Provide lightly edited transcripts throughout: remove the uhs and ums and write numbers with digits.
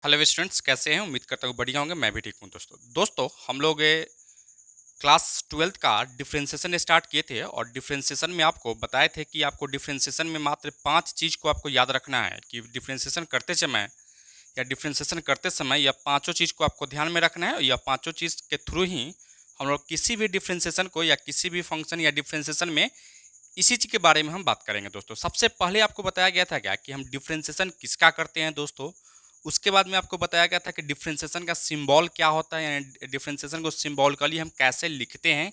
Hello students, कैसे हैं? उम्मीद करता हूँ बढ़िया होंगे। मैं भी ठीक हूँ। दोस्तों हम लोग क्लास 12th का डिफरेंशिएशन स्टार्ट किए थे और डिफरेंशिएशन में आपको बताए थे कि आपको डिफरेंशिएशन में मात्र 5 चीज़ को आपको याद रखना है कि डिफरेंशिएशन करते समय या डिफरेंशिएशन करते समय यह पाँचों चीज़ को आपको ध्यान में रखना है और यह पाँचों चीज़ के थ्रू ही हम लोग किसी भी डिफरेंशिएशन को या किसी भी फंक्शन या डिफरेंशिएशन में इसी चीज़ के बारे में हम बात करेंगे। दोस्तों सबसे पहले आपको बताया गया था क्या कि हम डिफरेंशिएशन किसका करते हैं दोस्तों। उसके बाद में आपको बताया गया था कि डिफरेंशिएशन का सिंबल क्या होता है, यानी डिफरेंशिएशन को सिंबॉलिकली हम कैसे लिखते हैं,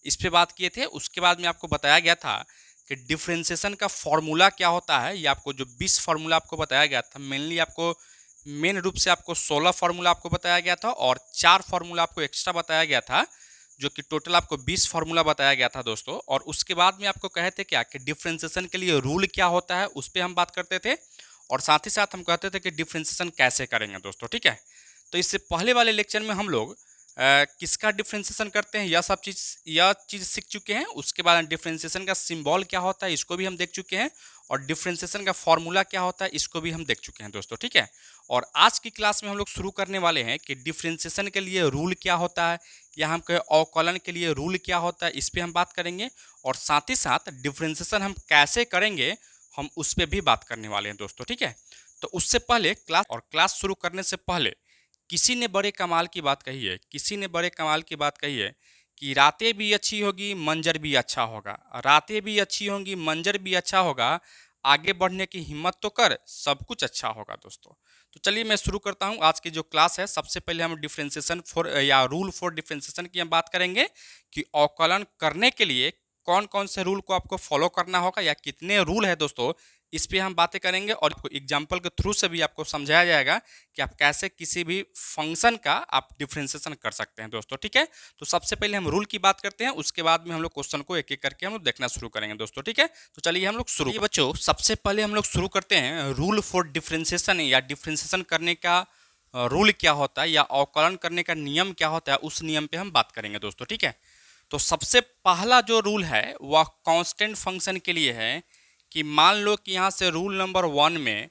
इस पे बात किए थे। उसके बाद में आपको बताया गया था कि डिफरेंशिएशन का फॉर्मूला क्या होता है। ये आपको जो 20 फार्मूला आपको बताया गया था, मेनली आपको मेन रूप से आपको 16 फार्मूला आपको बताया गया था और 4 फार्मूला आपको एक्स्ट्रा बताया गया था, जो कि टोटल आपको 20 फार्मूला बताया गया था दोस्तों। और उसके बाद में आपको कहे थे क्या कि डिफरेंशिएशन के लिए रूल क्या होता है, उस पर हम बात करते थे और साथ ही साथ हम कहते थे कि डिफरेंशिएशन कैसे करेंगे दोस्तों। ठीक है, तो इससे पहले वाले लेक्चर में हम लोग किसका डिफरेंशिएशन करते हैं यह चीज़ सीख चुके हैं। उसके बाद डिफरेंशिएशन का सिंबल क्या होता है इसको भी हम देख चुके हैं और डिफरेंशिएशन का फॉर्मूला क्या होता है इसको भी हम देख चुके हैं दोस्तों। ठीक है, और आज की क्लास में हम लोग शुरू करने वाले हैं कि डिफरेंशिएशन के लिए रूल क्या होता है या हम कहें अवकलन के लिए रूल क्या होता है, इस पर हम बात करेंगे और साथ ही साथ डिफरेंशिएशन हम कैसे करेंगे हम उस पर भी बात करने वाले हैं दोस्तों। ठीक है, तो उससे पहले क्लास शुरू करने से पहले किसी ने बड़े कमाल की बात कही है, किसी ने बड़े कमाल की बात कही है कि रातें भी अच्छी होगी मंजर भी अच्छा होगा, रातें भी अच्छी होंगी मंजर भी अच्छा होगा, आगे बढ़ने की हिम्मत तो कर सब कुछ अच्छा होगा दोस्तों। तो चलिए मैं शुरू करता हूं आज की जो क्लास है। सबसे पहले हम डिफरेंशिएशन फॉर या रूल फॉर डिफरेंशिएशन की हम बात करेंगे कि अवकलन करने के लिए कौन कौन से रूल को आपको फॉलो करना होगा या कितने रूल है दोस्तों, इस पे हम बातें करेंगे और आपको एग्जाम्पल के थ्रू से भी आपको समझाया जाएगा कि आप कैसे किसी भी फंक्शन का आप डिफरेंशिएशन कर सकते हैं दोस्तों। ठीक है, तो सबसे पहले हम रूल की बात करते हैं, उसके बाद में हम लोग क्वेश्चन को एक एक करके हम लोग देखना शुरू करेंगे दोस्तों। ठीक है, तो चलिए हम लोग शुरू बच्चों सबसे पहले हम लोग शुरू करते हैं रूल फॉर डिफरेंशिएशन या डिफरेंशिएशन करने का रूल क्या होता है या अवकलन करने का नियम क्या होता है, उस नियम पे हम बात करेंगे दोस्तों। ठीक है, तो सबसे पहला जो रूल है वह कांस्टेंट फंक्शन के लिए है कि मान लो कि यहाँ से रूल नंबर 1 में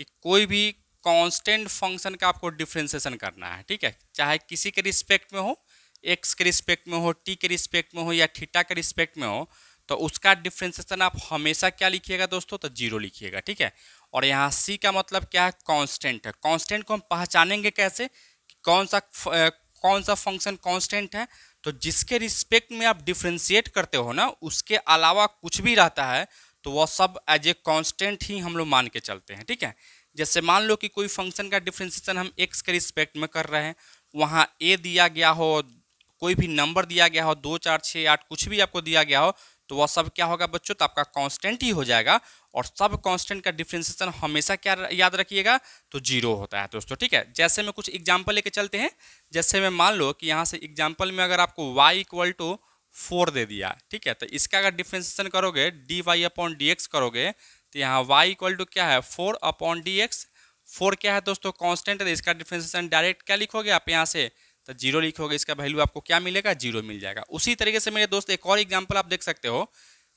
कि कोई भी कांस्टेंट फंक्शन का आपको डिफरेंशिएशन करना है। ठीक है, चाहे किसी के रिस्पेक्ट में हो, एक्स के रिस्पेक्ट में हो, टी के रिस्पेक्ट में हो या थीटा के रिस्पेक्ट में हो, तो उसका डिफरेंशिएशन आप हमेशा क्या लिखिएगा दोस्तों, तो जीरो लिखिएगा। ठीक है, और यहाँ सी का मतलब क्या है, कांस्टेंट है। कांस्टेंट को हम पहचानेंगे कैसे कि कौन सा फंक्शन कांस्टेंट है, तो जिसके रिस्पेक्ट में आप डिफ्रेंशिएट करते हो ना, उसके अलावा कुछ भी रहता है तो वह सब एज ए कांस्टेंट ही हम लोग मान के चलते हैं। ठीक है, जैसे मान लो कि कोई फंक्शन का डिफ्रेंशिएशन हम एक्स के रिस्पेक्ट में कर रहे हैं, वहाँ ए दिया गया हो, कोई भी नंबर दिया गया हो, 2 4 6 8 कुछ भी आपको दिया गया हो, तो वह सब क्या होगा बच्चों, तो आपका कांस्टेंट ही हो जाएगा। और सब कांस्टेंट का डिफरेंशिएशन हमेशा क्या याद रखिएगा, तो जीरो होता है दोस्तों। ठीक है, जैसे मैं कुछ एग्जांपल लेके चलते हैं। जैसे मैं मान लो कि यहाँ से एग्जांपल में अगर आपको y इक्वल टू 4 दे दिया, ठीक है, तो इसका अगर डिफरेंशिएशन करोगे d y upon d x करोगे, तो यहाँ y इक्वल टू क्या है 4 अपॉन डी एक्स। 4 क्या है दोस्तों, कांस्टेंट है, इसका डिफरेंशिएशन डायरेक्ट क्या लिखोगे आप यहाँ से, तो जीरो लिखोगे, इसका वैल्यू आपको क्या मिलेगा, जीरो मिल जाएगा। उसी तरीके से मेरे दोस्त एक और एग्जाम्पल आप देख सकते हो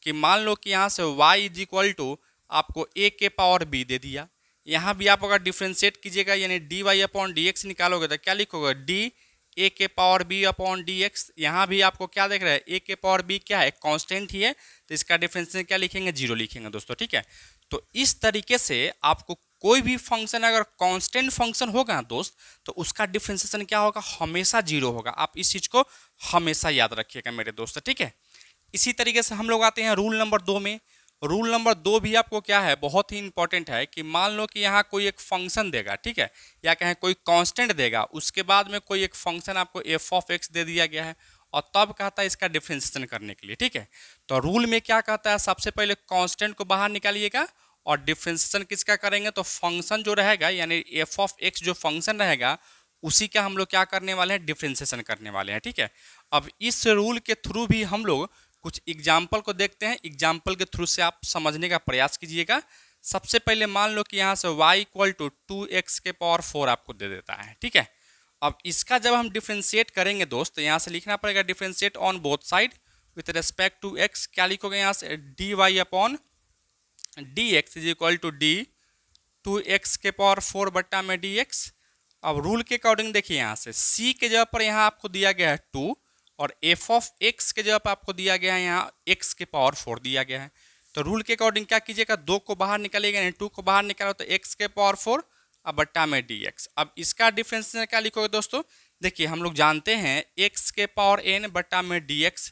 कि मान लो कि यहाँ से y इज इक्वल टू आपको a के पावर b दे दिया। यहाँ भी आप अगर डिफ्रेंशिएट कीजिएगा यानी d y upon d x निकालोगे तो क्या लिखोगे, डी ए के power b upon d x. यहाँ भी आपको क्या देख रहा है, ए के पावर बी क्या है, कांस्टेंट ही है, तो इसका डिफरेंशिएशन क्या लिखेंगे, जीरो लिखेंगे दोस्तों। ठीक है, तो इस तरीके से आपको कोई भी फंक्शन अगर कांस्टेंट फंक्शन होगा दोस्त, तो उसका डिफरेंशिएशन क्या होगा, हमेशा जीरो होगा। आप इस चीज़ को हमेशा याद रखिएगा मेरे दोस्त। ठीक है, इसी तरीके से हम लोग आते हैं रूल नंबर 2 में। रूल नंबर 2 भी आपको क्या है, बहुत ही इंपॉर्टेंट है कि मान लो कि यहाँ कोई एक फंक्शन देगा, ठीक है, या कहें कोई कांस्टेंट देगा, उसके बाद में कोई एक फंक्शन आपको एफ ऑफ एक्स दे दिया गया है और तब कहता है इसका डिफरेंशिएशन करने के लिए। ठीक है, तो रूल में क्या कहता है, सबसे पहले कांस्टेंट को बाहर निकालिएगा और डिफरेंशिएशन किसका करेंगे, तो फंक्शन जो रहेगा यानी एफ ऑफ एक्स जो फंक्शन रहेगा उसी का हम लोग क्या करने वाले हैं, डिफरेंशिएशन करने वाले हैं। ठीक है, अब इस रूल के थ्रू भी हम लोग कुछ एग्जाम्पल को देखते हैं। एग्जाम्पल के थ्रू से आप समझने का प्रयास कीजिएगा। सबसे पहले मान लो कि यहाँ से y इक्वल टू 2x के पावर 4 आपको दे देता है। ठीक है, अब इसका जब हम डिफ्रेंशिएट करेंगे दोस्त, तो यहाँ से लिखना पड़ेगा differentiate on both side with respect to x। क्या लिखोगे यहाँ से, d y upon d x is equal to d 2x के पावर 4 बट्टा में डी एक्स। अब रूल के अकॉर्डिंग देखिए यहाँ से c के जगह पर यहाँ आपको दिया गया है 2 और f ऑफ x के जगह पर आपको दिया गया है यहाँ x के पावर 4 दिया गया है। तो रूल के अकॉर्डिंग क्या कीजिएगा, 2 को बाहर निकालिएगा यानी 2 को बाहर निकालो तो x के पावर 4 अब बट्टा में dx। अब इसका डिफरेंस क्या लिखोगे दोस्तों, देखिए हम लोग जानते हैं x के पावर n बट्टा में dx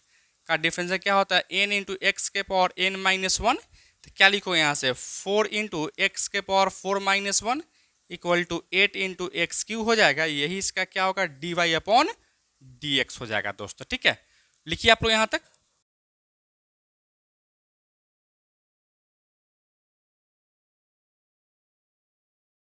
का डिफरेंस क्या होता है n इंटू एक्स के पावर n माइनस 1। तो क्या लिखो यहाँ से 4 इंटू एक्स के power 4 minus 1 equal to 8 into x cube हो जाएगा, यही इसका क्या होगा dy अपॉन dx हो जाएगा दोस्तों। ठीक है, लिखिए आप लोग यहाँ तक।